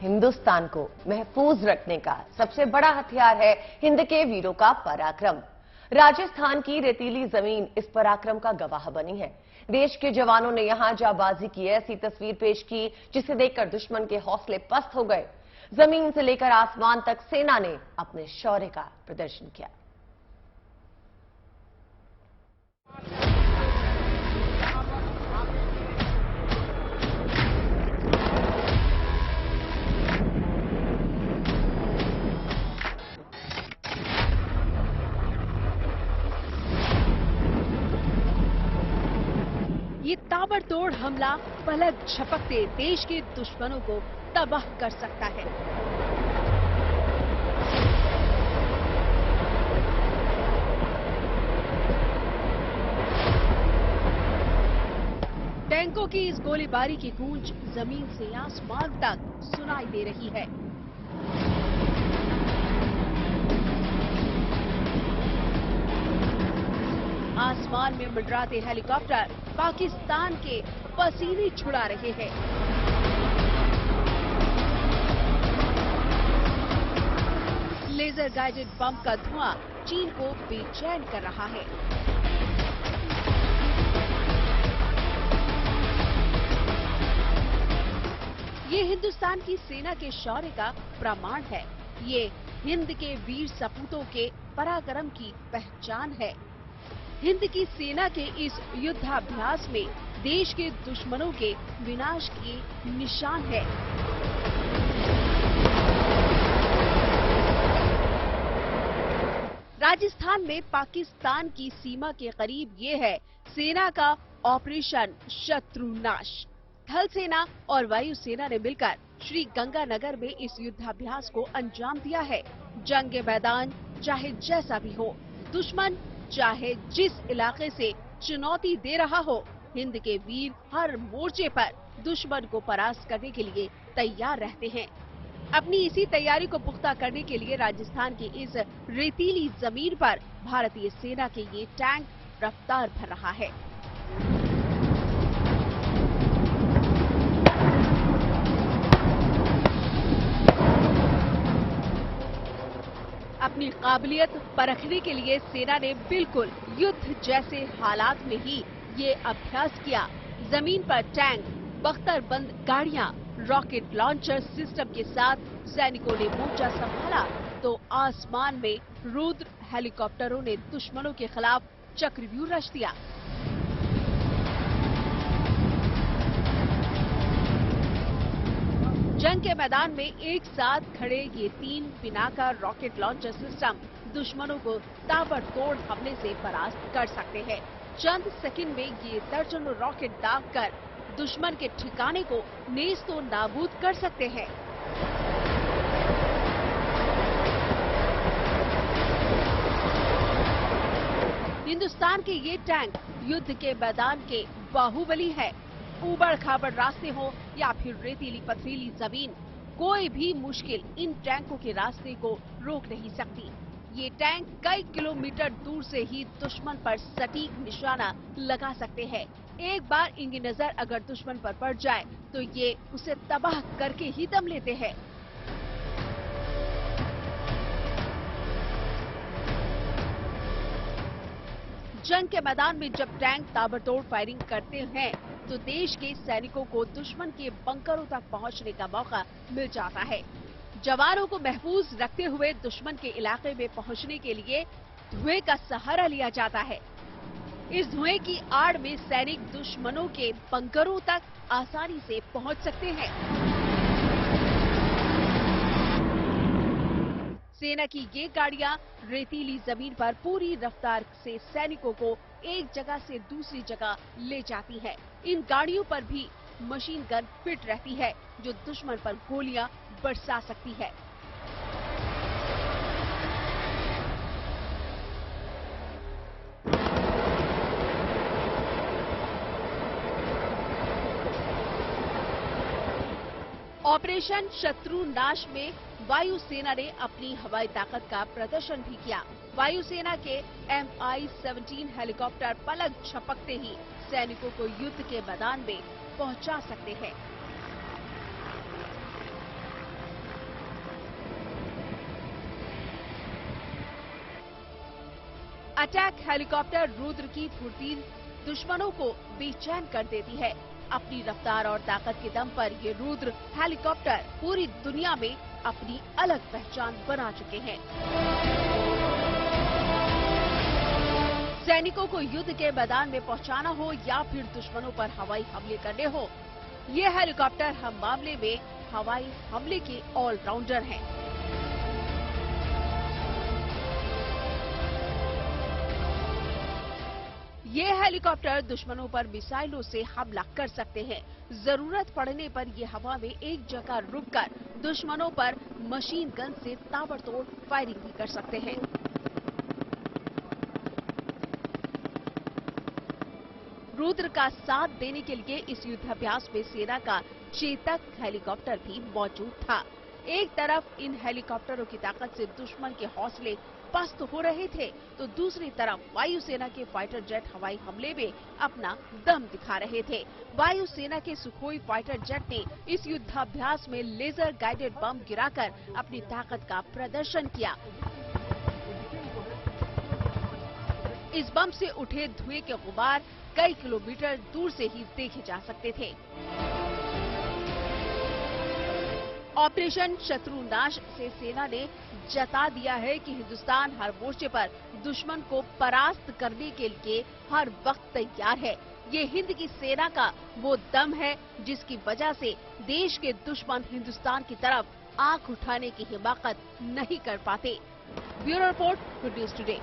हिंदुस्तान को महफूज रखने का सबसे बड़ा हथियार है हिंद के वीरों का पराक्रम। राजस्थान की रेतीली जमीन इस पराक्रम का गवाह बनी है। देश के जवानों ने यहां जाबाजी की ऐसी तस्वीर पेश की जिसे देखकर दुश्मन के हौसले पस्त हो गए। जमीन से लेकर आसमान तक सेना ने अपने शौर्य का प्रदर्शन किया। ये ताबड़तोड़ हमला पलक झपकते देश के दुश्मनों को तबाह कर सकता है। टैंकों की इस गोलीबारी की गूंज जमीन से आसमान तक सुनाई दे रही है। आसमान में मंडराते हेलीकॉप्टर पाकिस्तान के पसीने छुड़ा रहे हैं। लेजर गाइडेड बम का धुआं चीन को बेचैन कर रहा है। ये हिंदुस्तान की सेना के शौर्य का प्रमाण है। ये हिंद के वीर सपूतों के पराक्रम की पहचान है। हिंद की सेना के इस युद्धाभ्यास में देश के दुश्मनों के विनाश के निशान है। राजस्थान में पाकिस्तान की सीमा के करीब ये है सेना का ऑपरेशन शत्रुनाश। थल सेना और वायु सेना ने मिलकर श्री गंगानगर में इस युद्धाभ्यास को अंजाम दिया है। जंग के मैदान चाहे जैसा भी हो, दुश्मन चाहे जिस इलाके से चुनौती दे रहा हो, हिंद के वीर हर मोर्चे पर दुश्मन को परास्त करने के लिए तैयार रहते हैं। अपनी इसी तैयारी को पुख्ता करने के लिए राजस्थान की इस रेतीली जमीन पर भारतीय सेना के ये टैंक रफ्तार भर रहा है। अपनी काबिलियत परखने के लिए सेना ने बिल्कुल युद्ध जैसे हालात में ही ये अभ्यास किया। जमीन पर टैंक, बख्तरबंद गाड़ियां, रॉकेट लॉन्चर सिस्टम के साथ सैनिकों ने मोर्चा संभाला तो आसमान में रुद्र हेलीकॉप्टरों ने दुश्मनों के खिलाफ चक्रव्यूह रच दिया। जंग के मैदान में एक साथ खड़े ये 3 पिनाका रॉकेट लॉन्चर सिस्टम दुश्मनों को ताबड़तोड़ हमले से परास्त कर सकते हैं। चंद सेकंड में ये दर्जनों रॉकेट दागकर दुश्मन के ठिकाने को नेस्तो नाबूद कर सकते हैं। हिंदुस्तान के ये टैंक युद्ध के मैदान के बाहुबली है। ऊबड़ खाबड़ रास्ते हो या फिर रेतीली पथरीली जमीन, कोई भी मुश्किल इन टैंकों के रास्ते को रोक नहीं सकती। ये टैंक कई किलोमीटर दूर से ही दुश्मन पर सटीक निशाना लगा सकते हैं। एक बार इनकी नजर अगर दुश्मन पर पड़ जाए तो ये उसे तबाह करके ही दम लेते हैं। जंग के मैदान में जब टैंक ताबड़तोड़ फायरिंग करते हैं तो देश के सैनिकों को दुश्मन के बंकरों तक पहुंचने का मौका मिल जाता है। जवानों को महफूज रखते हुए दुश्मन के इलाके में पहुंचने के लिए धुएं का सहारा लिया जाता है। इस धुएं की आड़ में सैनिक दुश्मनों के बंकरों तक आसानी से पहुंच सकते हैं। सेना की ये गाड़ियां रेतीली जमीन पर पूरी रफ्तार से सैनिकों को एक जगह से दूसरी जगह ले जाती है। इन गाड़ियों पर भी मशीन गन फिट रहती है जो दुश्मन पर गोलियां बरसा सकती है। ऑपरेशन शत्रुनाश में वायुसेना ने अपनी हवाई ताकत का प्रदर्शन भी किया। वायुसेना के Mi-17 हेलीकॉप्टर पलक झपकते ही सैनिकों को युद्ध के मैदान में पहुंचा सकते हैं। अटैक हेलीकॉप्टर रुद्र की फुर्तील दुश्मनों को बेचैन कर देती है। अपनी रफ्तार और ताकत के दम पर ये रुद्र हेलीकॉप्टर पूरी दुनिया में अपनी अलग पहचान बना चुके हैं। सैनिकों को युद्ध के मैदान में पहुंचाना हो या फिर दुश्मनों पर हवाई हमले करने हो, ये हेलीकॉप्टर हर मामले में हवाई हमले के ऑलराउंडर हैं। ये हेलीकॉप्टर दुश्मनों पर मिसाइलों से हमला कर सकते हैं। जरूरत पड़ने पर ये हवा में एक जगह रुककर दुश्मनों पर मशीन गन से ताबड़तोड़ फायरिंग भी कर सकते हैं। रुद्र का साथ देने के लिए इस युद्धाभ्यास में सेना का चेतक हेलीकॉप्टर भी मौजूद था। एक तरफ इन हेलीकॉप्टरों की ताकत से दुश्मन के हौसले पस्त हो रहे थे, तो दूसरी तरफ वायुसेना के फाइटर जेट हवाई हमले में अपना दम दिखा रहे थे। वायुसेना के सुखोई फाइटर जेट ने इस युद्धाभ्यास में लेजर गाइडेड बम गिराकर अपनी ताकत का प्रदर्शन किया। इस बम से उठे धुएं के गुबार कई किलोमीटर दूर से ही देखे जा सकते थे। ऑपरेशन शत्रुनाश से सेना ने जता दिया है कि हिंदुस्तान हर मोर्चे पर दुश्मन को परास्त करने के लिए हर वक्त तैयार है। ये हिंद की सेना का वो दम है जिसकी वजह से देश के दुश्मन हिंदुस्तान की तरफ आंख उठाने की हिमाकत नहीं कर पाते। Bureau report, good news today.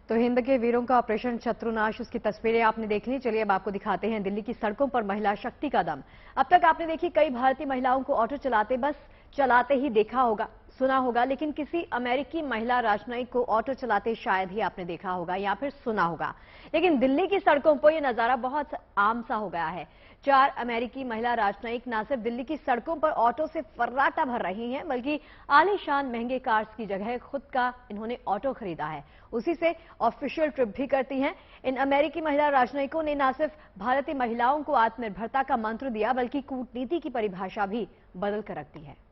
तो हिंद के वीरों का ऑपरेशन शत्रुनाश, उसकी तस्वीरें आपने देख ली। चलिए अब आपको दिखाते हैं दिल्ली की सड़कों पर महिला शक्ति का दम। अब तक आपने देखी कई भारतीय महिलाओं को ऑटो चलाते, बस चलाते ही देखा होगा, सुना होगा, लेकिन किसी अमेरिकी महिला राजनयिक को ऑटो चलाते शायद ही आपने देखा होगा या फिर सुना होगा। लेकिन दिल्ली की सड़कों पर यह नजारा बहुत आम सा हो गया है। 4 अमेरिकी महिला राजनयिक न सिर्फ दिल्ली की सड़कों पर ऑटो से फर्राटा भर रही हैं, बल्कि आलीशान महंगे कार्स की जगह खुद का इन्होंने ऑटो खरीदा है। उसी से ऑफिशियल ट्रिप भी करती हैं। इन अमेरिकी महिला राजनयिकों ने न सिर्फ भारतीय महिलाओं को आत्मनिर्भरता का मंत्र दिया, बल्कि कूटनीति की परिभाषा भी बदल कर रख दी है।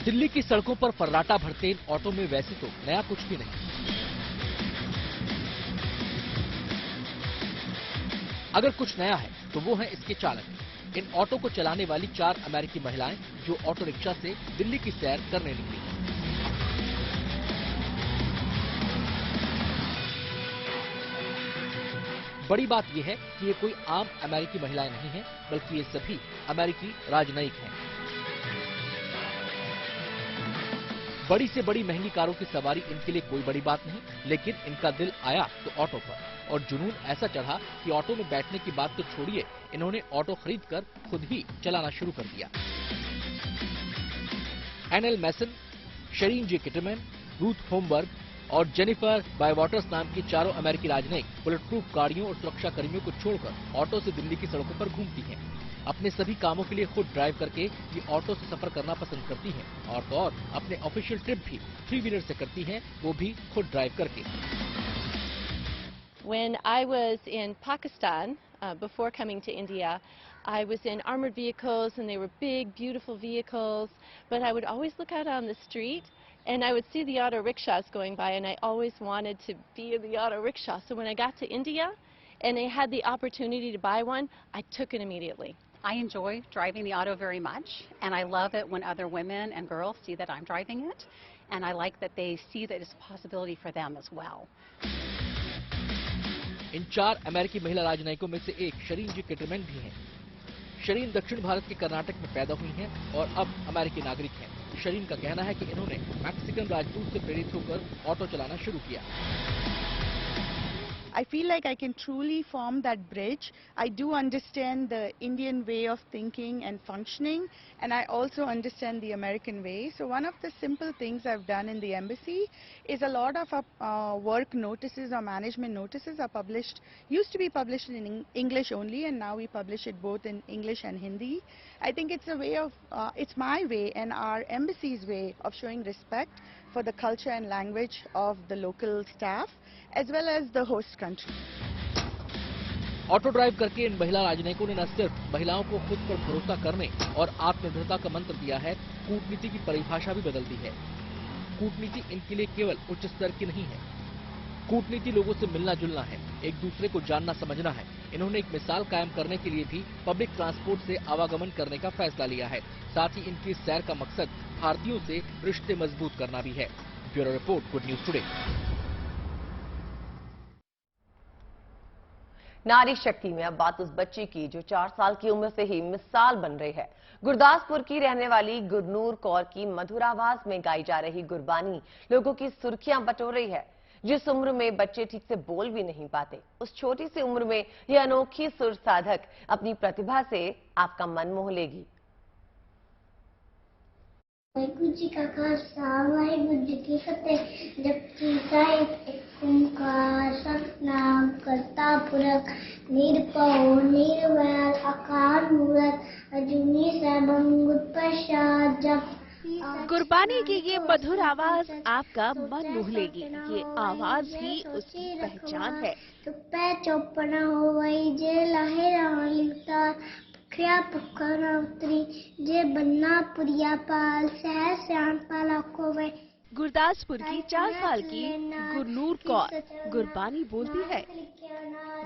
दिल्ली की सड़कों पर फर्राटा भरते इन ऑटो में वैसे तो नया कुछ भी नहीं। अगर कुछ नया है तो वो है इसके चालक। इन ऑटो को चलाने वाली 4 अमेरिकी महिलाएं जो ऑटो रिक्शा से दिल्ली की सैर करने निकली। बड़ी बात यह है कि ये कोई आम अमेरिकी महिलाएं नहीं हैं, बल्कि ये सभी अमेरिकी राजनयिक हैं। बड़ी से बड़ी महंगी कारों की सवारी इनके लिए कोई बड़ी बात नहीं, लेकिन इनका दिल आया तो ऑटो पर, और जुनून ऐसा चढ़ा कि ऑटो में बैठने की बात तो छोड़िए, इन्होंने ऑटो खरीदकर खुद ही चलाना शुरू कर दिया। एनएल मैसन, शरीन जे किटरमैन, रूथ होमबर्ग और जेनिफर बायवॉटर्स नाम की 4 अमेरिकी राजनयिक बुलेट प्रूफ गाड़ियों और सुरक्षा कर्मियों को छोड़कर ऑटो से दिल्ली की सड़कों पर घूमती हैं। अपने सभी कामों के लिए खुद ड्राइव करके ये ऑटो से सफर करना पसंद करती हैं, और तो और अपने ऑफिशियल ट्रिप भी 3 व्हीलर से करती हैं, वो भी खुद ड्राइव करके। When I was in Pakistan, before coming to India, I was in armored vehicles and they were big, beautiful vehicles, but I would always look out on the street and I would see the auto rickshaws going by and I always wanted to be in the auto rickshaw. So when I got to India and I had the opportunity to buy one, I took it immediately. I enjoy driving the auto very much, and I love it when other women and girls see that I'm driving it, and I like that they see that it's a possibility for them as well. इन 4 अमेरिकी महिला राजनयिकों में से एक शरीन जी किटरमैन भी हैं। शरीन दक्षिण भारत के कर्नाटक में पैदा हुई हैं और अब अमेरिकी नागरिक हैं। शरीन का कहना है कि इन्होंने मैक्सिकन राजदूत से प्रेरित होकर ऑटो चलाना शुरू किया। I feel like I can truly form that bridge. I do understand the Indian way of thinking and functioning, and I also understand the American way. So one of the simple things I've done in the embassy is a lot of work notices or management notices are published, used to be published in English only, and now we publish it both in English and Hindi. I think it's a way of, it's my way and our embassy's way of showing respect for the culture and language of the local staff as well as the host country. Auto drive करके इन महिला राजनयिकों ने न सिर्फ महिलाओं को खुद पर भरोसा करने और आत्मनिर्भरता का मंत्र दिया है, कूटनीति की परिभाषा भी बदल दी है। कूटनीति इनके लिए केवल उच्च स्तर की नहीं है। कूटनीति लोगों से मिलना जुलना है, एक दूसरे को जानना समझना है। इन्होंने एक मिसाल कायम करने के लिए भी पब्लिक ट्रांसपोर्ट से आवागमन करने का फैसला लिया है। साथ ही इनकी सैर का मकसद भारतीयों से रिश्ते मजबूत करना भी है। Bureau report, good news today. नारी शक्ति में अब बात उस बच्ची की जो 4 साल की उम्र से ही मिसाल बन रही है। गुरदासपुर की रहने वाली गुरनूर कौर की मधुर आवाज में गाई जा रही गुरबानी लोगों की सुर्खियां बटोर रही है। जिस उम्र में बच्चे ठीक से बोल भी नहीं पाते, उस छोटी सी उम्र में यह अनोखी सुर साधक अपनी प्रतिभा से आपका मन मोह लेगी। वाहिगुरु जी का खालसा वाहिगुरु जी की फतेह। जपजी साहिब एक ओंकार सतनाम करता पुरख निरभउ निर्वैर अकाल मूरत अजूनी सैभं गुर प्रसाद। जप गुरबानी की ये मधुर आवाज आपका मन मोह लेगी। ये आवाज ही उसकी पहचान है। तुपे चौपना हो वही जे लाहे लिखता खिया पुखरा उतरी जे बन्ना पुरिया पाल सह श्याम पाला को वे। गुरदासपुर की 4 साल की गुरनूर कौर गुरबानी बोलती है।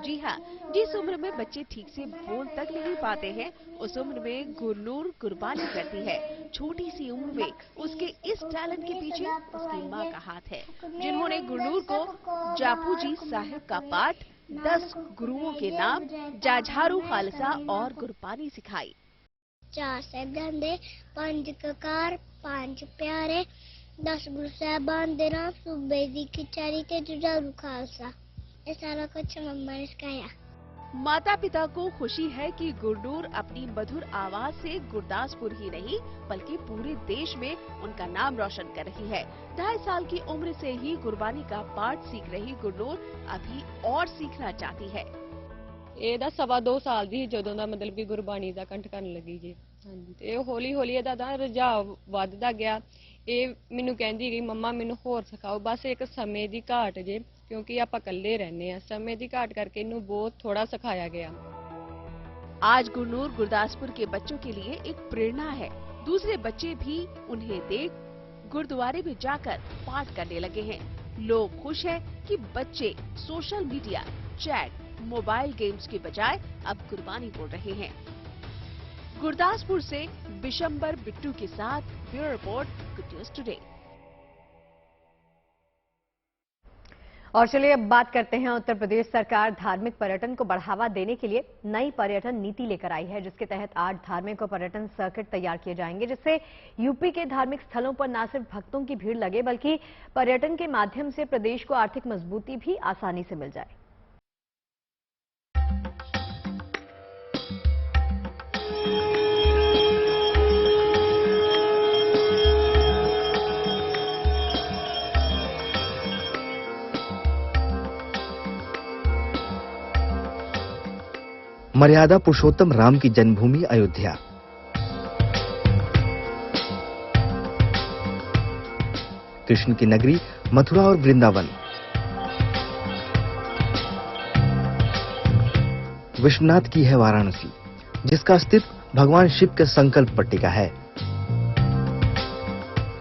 जी हाँ, जिस उम्र में बच्चे ठीक से बोल तक नहीं पाते हैं, उस उम्र में गुरनूर गुरबानी करती है। छोटी सी उम्र में उसके इस टैलेंट के पीछे उसकी माँ का हाथ है, जिन्होंने गुरनूर को जापू जी साहिब का पाठ, 10 गुरुओं के नाम, जाझारू खालसा और गुरबानी सिखाई। 4 साहिबजादे 5 ककार 5 प्यारे 10 गुरु साहबान दे नाम सूबे दी खिचारी ते जुझारू खालसा। ये सारा कुछ मम्मा ने सिखाया। माता पिता को खुशी है कि गुरनूर अपनी मधुर आवाज से गुरदासपुर ही नहीं बल्कि पूरे देश में उनका नाम रोशन कर रही है। 2.5 साल की उम्र से ही गुरबानी का पाठ सीख रही गुरनूर अभी और सीखना चाहती है। ਇਹਦਾ 2.5 ਸਾਲ ਦੀ ਜਦੋਂ ਦਾ ਮਤਲਬ ਕਿ ਗੁਰਬਾਣੀ ਦਾ ਕੰਠ ਕਰਨ ਲੱਗੀ ਜੀ। ਹਾਂਜੀ, ਤੇ ਹੌਲੀ ਹੌਲੀ ਇਹਦਾ ਤਾਂ ਰੁਝਾਅ ਵੱਧਦਾ ਗਿਆ। ਇਹ ਮੈਨੂੰ ਕਹਿੰਦੀ ਗਈ ਮੰਮਾ ਮੈਨੂੰ ਹੋਰ ਸਿਖਾਓ। ਬਸ ਇੱਕ ਸਮੇਂ ਦੀ ਘਾਟ ਜੇ, क्योंकि आप अकेले रहने हैं, समय की घाट करके इन्हें बहुत थोड़ा सिखाया गया। आज गुरनूर गुरदासपुर के बच्चों के लिए एक प्रेरणा है। दूसरे बच्चे भी उन्हें देख गुरुद्वारे में जाकर पाठ करने लगे हैं। लोग खुश हैं कि बच्चे social media, chat, mobile games के बजाय अब गुरबानी बोल रहे हैं। गुरदासपुर से बिशंबर बिट्टू के साथ bureau report, good news today. और चलिए अब बात करते हैं, उत्तर प्रदेश सरकार धार्मिक पर्यटन को बढ़ावा देने के लिए नई पर्यटन नीति लेकर आई है, जिसके तहत 8 धार्मिक और पर्यटन सर्किट तैयार किए जाएंगे, जिससे यूपी के धार्मिक स्थलों पर न सिर्फ भक्तों की भीड़ लगे बल्कि पर्यटन के माध्यम से प्रदेश को आर्थिक मजबूती भी आसानी से मिल जाए। मर्यादा पुरुषोत्तम राम की जन्मभूमि अयोध्या। कृष्ण की नगरी मथुरा और वृंदावन। विश्वनाथ की है वाराणसी, जिसका अस्तित्व भगवान शिव के संकल्प पर टिका है।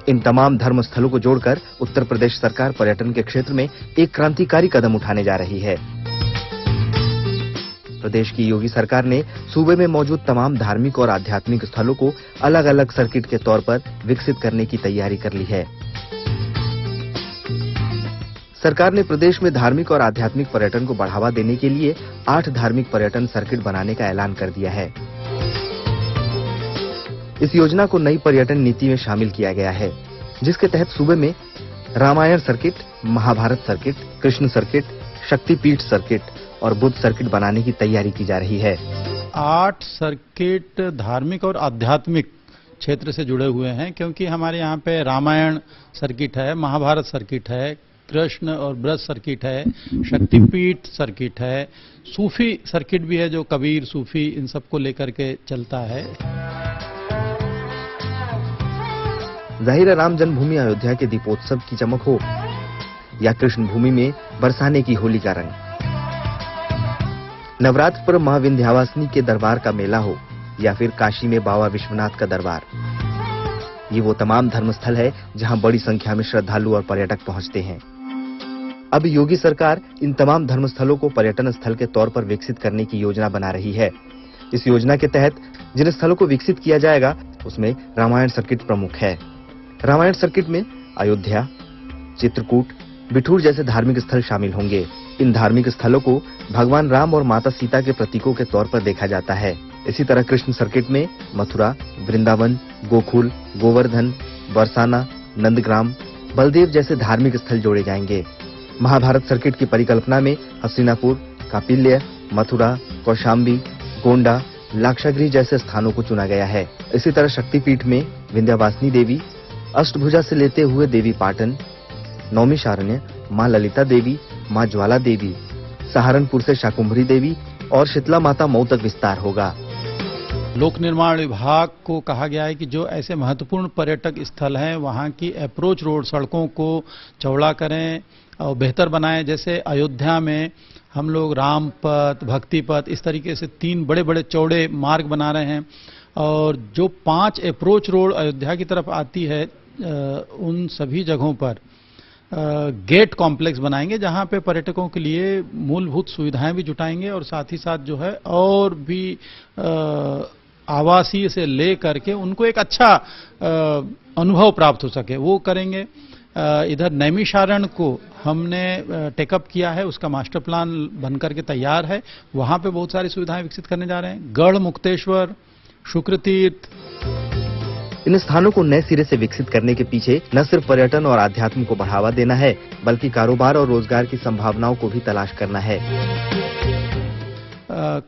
इन तमाम धर्म स्थलों को जोड़कर उत्तर प्रदेश सरकार पर्यटन के क्षेत्र में एक क्रांतिकारी कदम उठाने जा रही है। प्रदेश की योगी सरकार ने सूबे में मौजूद तमाम धार्मिक और आध्यात्मिक स्थलों को अलग अलग सर्किट के तौर पर विकसित करने की तैयारी कर ली है। सरकार ने प्रदेश में धार्मिक और आध्यात्मिक पर्यटन को बढ़ावा देने के लिए 8 धार्मिक पर्यटन सर्किट बनाने का ऐलान कर दिया है। इस योजना को नई पर्यटन नीति में शामिल किया गया है, जिसके तहत सूबे में Ramayana circuit, Mahabharata circuit, Krishna circuit, Shaktipeeth circuit और बुद्ध सर्किट बनाने की तैयारी की जा रही है। 8 सर्किट धार्मिक और आध्यात्मिक क्षेत्र से जुड़े हुए हैं, क्योंकि हमारे यहाँ पे रामायण सर्किट है, महाभारत सर्किट है, कृष्ण और ब्रज सर्किट है, शक्तिपीठ सर्किट है, सूफी सर्किट भी है जो कबीर सूफी इन सबको लेकर के चलता है। जाहिर है राम जन्मभूमि अयोध्या के दीपोत्सव की चमक हो या कृष्ण भूमि में बरसाने की होली का रंग, नवरात्र पर मां विंध्यावासिनी के दरबार का मेला हो या फिर काशी में बाबा विश्वनाथ का दरबार, ये वो तमाम धर्मस्थल है जहां बड़ी संख्या में श्रद्धालु और पर्यटक पहुंचते हैं। अब योगी सरकार इन तमाम धर्मस्थलों को पर्यटन स्थल के तौर पर विकसित करने की योजना बना रही है। इस योजना के तहत जिन स्थलों को विकसित किया जाएगा उसमें रामायण सर्किट प्रमुख है। रामायण सर्किट में अयोध्या, चित्रकूट, बिठूर जैसे धार्मिक स्थल शामिल होंगे। इन धार्मिक स्थलों को भगवान राम और माता सीता के प्रतीकों के तौर पर देखा जाता है। इसी तरह कृष्ण सर्किट में मथुरा, वृंदावन, गोकुल, गोवर्धन, बरसाना, नंदग्राम, बलदेव जैसे धार्मिक स्थल जोड़े जाएंगे। महाभारत सर्किट की परिकल्पना में हस्तिनापुर, कापिल्य, मथुरा, कौशाम्बी, गोंडा, लाक्षागृह जैसे स्थानों को चुना गया है। इसी तरह शक्तिपीठ में विंध्यवासिनी देवी, अष्टभुजा से लेते हुए देवी पाटन, नौमिषारण्य, मां ललिता देवी, मां ज्वाला देवी, सहारनपुर से शाकुंभरी देवी और शीतला माता मऊ तक विस्तार होगा। लोक निर्माण विभाग को कहा गया है कि जो ऐसे महत्वपूर्ण पर्यटक स्थल हैं वहां की अप्रोच रोड सड़कों को चौड़ा करें और बेहतर बनाएं। जैसे अयोध्या में हम लोग राम पथ, भक्ति पथ, इस तरीके से 3 बड़े बड़े चौड़े मार्ग बना रहे हैं और जो 5 अप्रोच रोड अयोध्या की तरफ आती है उन सभी जगहों पर गेट कॉम्प्लेक्स बनाएंगे जहां पे पर्यटकों के लिए मूलभूत सुविधाएं भी जुटाएंगे और साथ ही साथ जो है और भी आवासीय से ले करके उनको एक अच्छा अनुभव प्राप्त हो सके वो करेंगे। इधर नैमिषारण्य को हमने टेकअप किया है, उसका मास्टर प्लान बनकर के तैयार है। वहां पे बहुत सारी सुविधाएं विकसित करने जा रहे हैं। गढ़ मुक्तेश्वर, शुक्रतीर्थ, इन स्थानों को नए सिरे से विकसित करने के पीछे न सिर्फ पर्यटन और आध्यात्म को बढ़ावा देना है बल्कि कारोबार और रोजगार की संभावनाओं को भी तलाश करना है।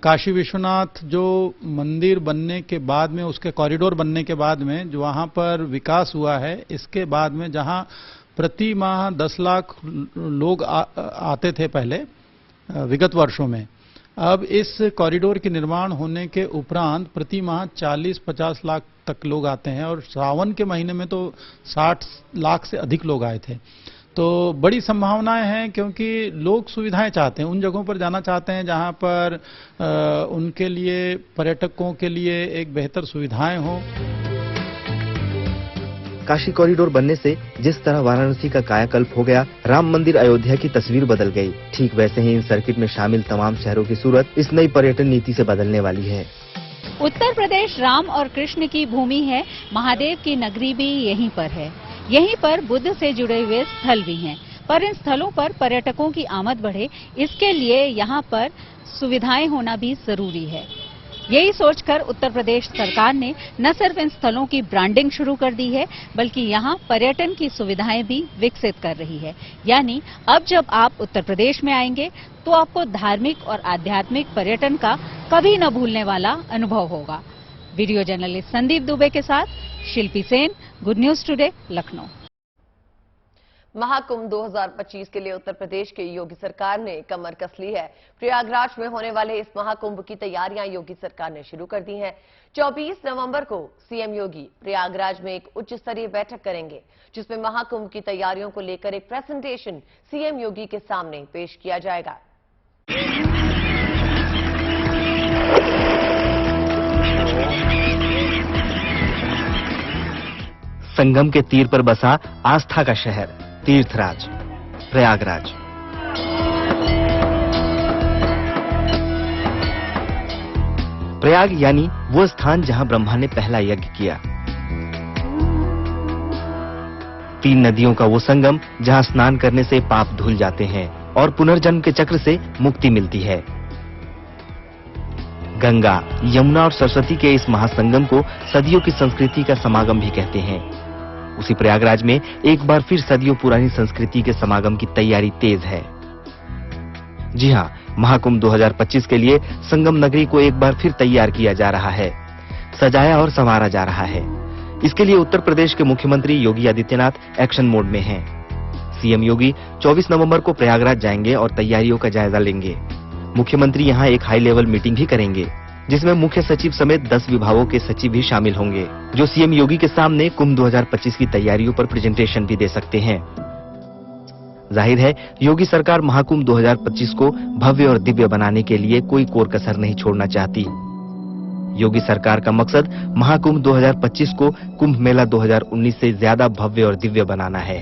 काशी विश्वनाथ जो मंदिर बनने के बाद में, उसके कॉरिडोर बनने के बाद में जो वहां पर विकास हुआ है, इसके बाद में जहां प्रति माह 10 लाख लोग आते थे पहले विगत वर्षों में, अब इस कॉरिडोर के निर्माण होने के उपरांत प्रति माह 40-50 लाख तक लोग आते हैं और सावन के महीने में तो 60 लाख से अधिक लोग आए थे। तो बड़ी संभावनाएं हैं क्योंकि लोग सुविधाएं चाहते हैं, उन जगहों पर जाना चाहते हैं जहां पर उनके लिए, पर्यटकों के लिए एक बेहतर सुविधाएं हों। काशी कॉरिडोर बनने से जिस तरह वाराणसी का कायाकल्प हो गया, राम मंदिर अयोध्या की तस्वीर बदल गई, ठीक वैसे ही इन सर्किट में शामिल तमाम शहरों की सूरत इस नई पर्यटन नीति से बदलने वाली है। उत्तर प्रदेश राम और कृष्ण की भूमि है, महादेव की नगरी भी यहीं पर है। यहीं पर बुद्ध से जुड़े हुए स्थल भी हैं, पर इन स्थलों पर पर्यटकों की आमद बढ़े, इसके लिए यहाँ पर सुविधाएं होना भी जरूरी है। यही सोचकर उत्तर प्रदेश सरकार ने न सिर्फ इन स्थलों की ब्रांडिंग शुरू कर दी है बल्कि यहाँ पर्यटन की सुविधाएं भी विकसित कर रही है। यानी अब जब आप उत्तर प्रदेश में आएंगे तो आपको धार्मिक और आध्यात्मिक पर्यटन का कभी न भूलने वाला अनुभव होगा। वीडियो जर्नलिस्ट संदीप दुबे के साथ Shilpi Sen, good news today, Lucknow. Mahakumbh 2025 के लिए उत्तर प्रदेश की योगी सरकार ने कमर कस ली है। प्रयागराज में होने वाले इस महाकुंभ की तैयारियां योगी सरकार ने शुरू कर दी हैं। 24 नवंबर को सीएम योगी प्रयागराज में एक उच्च स्तरीय बैठक करेंगे जिसमें महाकुंभ की तैयारियों को लेकर एक प्रेजेंटेशन सीएम योगी के सामने पेश किया जाएगा। संगम के तीर पर बसा आस्था का शहर तीर्थराज प्रयागराज। प्रयाग यानी वो स्थान जहां ब्रह्मा ने पहला यज्ञ किया। 3 नदियों का वो संगम जहां स्नान करने से पाप धुल जाते हैं और पुनर्जन्म के चक्र से मुक्ति मिलती है। गंगा, यमुना और सरस्वती के इस महासंगम को सदियों की संस्कृति का समागम भी कहते हैं। उसी प्रयागराज में एक बार फिर सदियों पुरानी संस्कृति के समागम की तैयारी तेज है। जी हां, महाकुंभ 2025 के लिए संगम नगरी को एक बार फिर तैयार किया जा रहा है, सजाया और संवारा जा रहा है। इसके लिए उत्तर प्रदेश के मुख्यमंत्री योगी आदित्यनाथ एक्शन मोड में हैं। सीएम योगी 24 नवंबर को प्रयागराज जाएंगे और तैयारियों का जायजा लेंगे। मुख्यमंत्री यहां एक हाई लेवल मीटिंग भी करेंगे, जिसमें मुख्य सचिव समेत 10 विभागों के सचिव भी शामिल होंगे, जो सीएम योगी के सामने कुंभ 2025 की तैयारियों पर प्रेजेंटेशन भी दे सकते हैं। जाहिर है, योगी सरकार महाकुंभ 2025 को भव्य और दिव्य बनाने के लिए कोई कोर कसर नहीं छोड़ना चाहती। योगी सरकार का मकसद महाकुंभ 2025 को कुंभ मेला 2019 से ज्यादा भव्य और दिव्य बनाना है,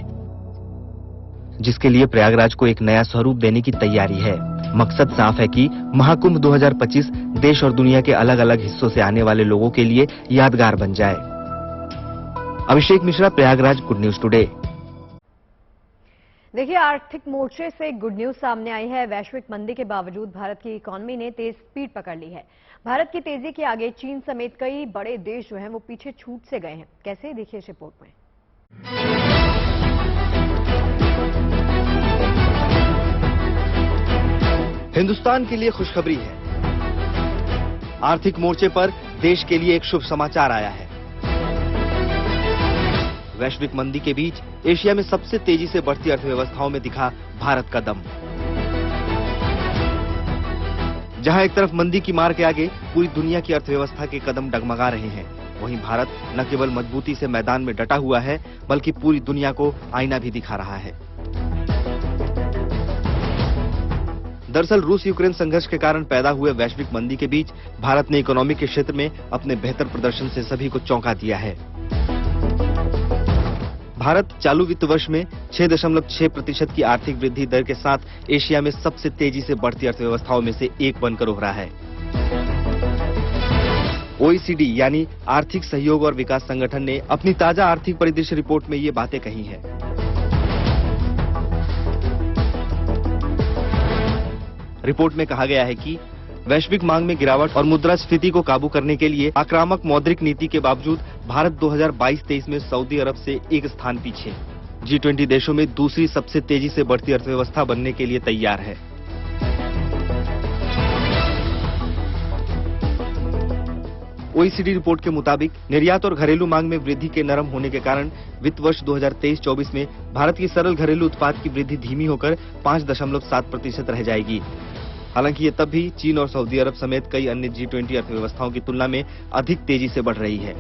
जिसके लिए प्रयागराज को एक नया स्वरूप देने की तैयारी है। मकसद साफ है कि महाकुंभ 2025 देश और दुनिया के अलग अलग हिस्सों से आने वाले लोगों के लिए यादगार बन जाए। Abhishek Mishra, Prayagraj, good news today. देखिए, आर्थिक मोर्चे से गुड न्यूज सामने आई है। वैश्विक मंदी के बावजूद भारत की इकोनॉमी ने तेज स्पीड पकड़ ली है। भारत की तेजी के आगे चीन समेत कई बड़े देश जो हैं वो पीछे छूट से गए हैं। कैसे, देखिए इस रिपोर्ट में। हिंदुस्तान के लिए खुशखबरी है। आर्थिक मोर्चे पर देश के लिए एक शुभ समाचार आया है। वैश्विक मंदी के बीच एशिया में सबसे तेजी से बढ़ती अर्थव्यवस्थाओं में दिखा भारत का दम। जहां एक तरफ मंदी की मार के आगे पूरी दुनिया की अर्थव्यवस्था के कदम डगमगा रहे हैं, वहीं भारत न केवल मजबूती से मैदान में डटा हुआ है, बल्कि पूरी दुनिया को आईना भी दिखा रहा है। दरअसल रूस यूक्रेन संघर्ष के कारण पैदा हुए वैश्विक मंदी के बीच भारत ने इकोनॉमी के क्षेत्र में अपने बेहतर प्रदर्शन से सभी को चौंका दिया है। भारत चालू वित्त वर्ष में 6.6% की आर्थिक वृद्धि दर के साथ एशिया में सबसे तेजी से बढ़ती अर्थव्यवस्थाओं में से एक बनकर उभरा है। OECD यानी आर्थिक सहयोग और विकास संगठन ने अपनी ताजा आर्थिक परिदृश्य रिपोर्ट में ये बातें कही हैं। रिपोर्ट में कहा गया है कि वैश्विक मांग में गिरावट और मुद्रास्फीति को काबू करने के लिए आक्रामक मौद्रिक नीति के बावजूद भारत 2022-23 में सऊदी अरब से एक स्थान पीछे G20 देशों में दूसरी सबसे तेजी से बढ़ती अर्थव्यवस्था बनने के लिए तैयार है। OECD रिपोर्ट के मुताबिक निर्यात और घरेलू मांग में वृद्धि के नरम होने के कारण वित्त वर्ष 2023-24 में भारत की सरल घरेलू उत्पाद की वृद्धि धीमी होकर 5.7% रह जाएगी। हालांकि ये तब भी चीन और सऊदी अरब समेत कई अन्य G20 अर्थव्यवस्थाओं की तुलना में अधिक तेजी से बढ़ रही है।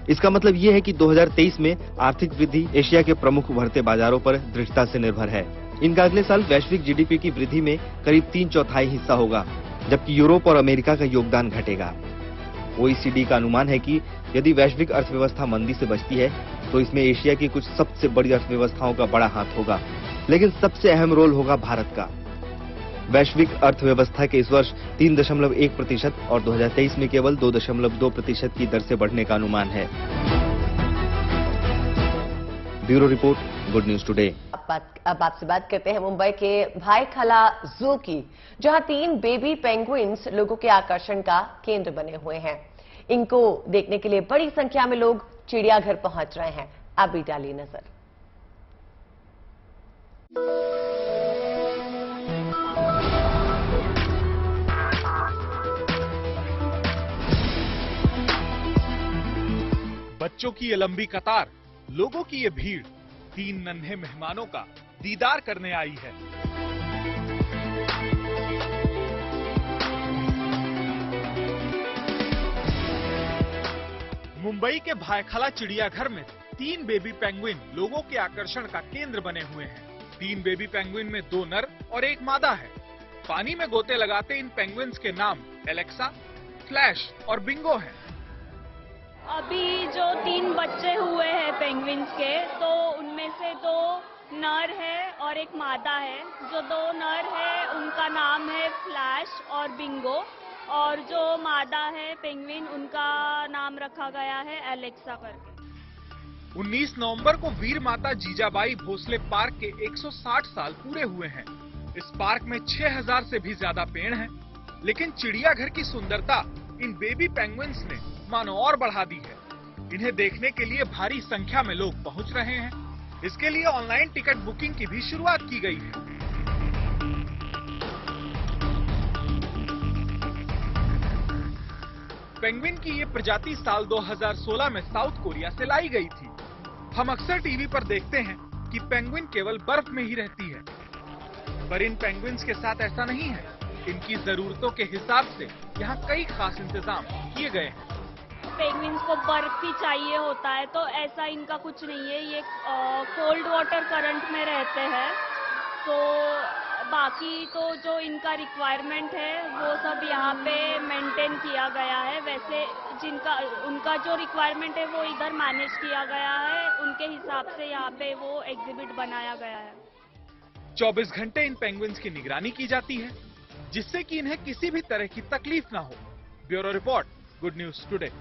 इसका मतलब ये है कि 2023 में आर्थिक वृद्धि एशिया के प्रमुख उभरते बाजारों पर दृढ़ता से निर्भर है। इनका अगले साल वैश्विक GDP की वृद्धि में करीब 3/4 हिस्सा होगा, जबकि यूरोप और अमेरिका का योगदान घटेगा। OECD का अनुमान है कि यदि वैश्विक अर्थव्यवस्था मंदी से बचती है, तो इसमें एशिया की कुछ सबसे बड़ी अर्थव्यवस्थाओं का बड़ा हाथ होगा, लेकिन सबसे अहम रोल होगा भारत का। वैश्विक अर्थव्यवस्था के इस वर्ष 3.1% और 2023 में केवल 2.2% की दर से बढ़ने का अनुमान है। Bureau report, good news today. अब आपसे बात करते हैं मुंबई के भायखला जू की, जहां 3 बेबी पेंगुइन्स लोगों के आकर्षण का केंद्र बने हुए हैं। इनको देखने के लिए बड़ी संख्या में लोग चिड़ियाघर पहुंच रहे हैं। आप भी डालिए नजर। बच्चों की ये लंबी कतार, लोगों की ये भीड़ 3 नन्हे मेहमानों का दीदार करने आई है। मुंबई के भायखला चिड़ियाघर में 3 बेबी पेंगुइन लोगों के आकर्षण का केंद्र बने हुए हैं। 3 बेबी पेंगुइन में 2 नर और 1 मादा है। पानी में गोते लगाते इन पेंगुइन्स के नाम एलेक्सा, फ्लैश और बिंगो हैं। अभी जो 3 बच्चे हुए हैं पेंगुइन्स के, तो उनमें से 2 नर है और 1 मादा है। जो 2 नर है उनका नाम है फ्लैश और बिंगो, और जो मादा है पेंगुइन उनका नाम रखा गया है एलेक्सा करके। 19 नवंबर को वीर माता जीजाबाई भोसले पार्क के 160 साल पूरे हुए हैं। इस पार्क में 6000 से भी ज्यादा पेड़ हैं, लेकिन चिड़ियाघर की सुंदरता इन बेबी पेंगुइन्स ने मानो और बढ़ा दी है। इन्हें देखने के लिए भारी संख्या में लोग पहुंच रहे हैं। इसके लिए ऑनलाइन टिकट बुकिंग की भी शुरुआत की गई है। पेंगुइन की ये प्रजाति साल 2016 में साउथ कोरिया से लाई गई थी। हम अक्सर टीवी पर देखते हैं कि पेंगुइन केवल बर्फ में ही रहती है, पर इन पेंगुइन्स के साथ ऐसा नहीं है। इनकी जरूरतों के हिसाब से यहाँ कई खास इंतजाम किए गए हैं। पेंगुइन्स को बर्फ भी चाहिए होता है, तो ऐसा इनका कुछ नहीं है। ये कोल्ड वाटर करंट में रहते हैं, तो बाकी तो जो इनका रिक्वायरमेंट है वो सब यहाँ पे मेंटेन किया गया है। वैसे उनका जो रिक्वायरमेंट है वो इधर मैनेज किया गया है, उनके हिसाब से यहाँ पे वो एग्जिबिट बनाया गया है। 24 घंटे इन पेंगुइन्स की निगरानी की जाती है, जिससे कि इन्हें किसी भी तरह की तकलीफ ना हो। Bureau report, good news today.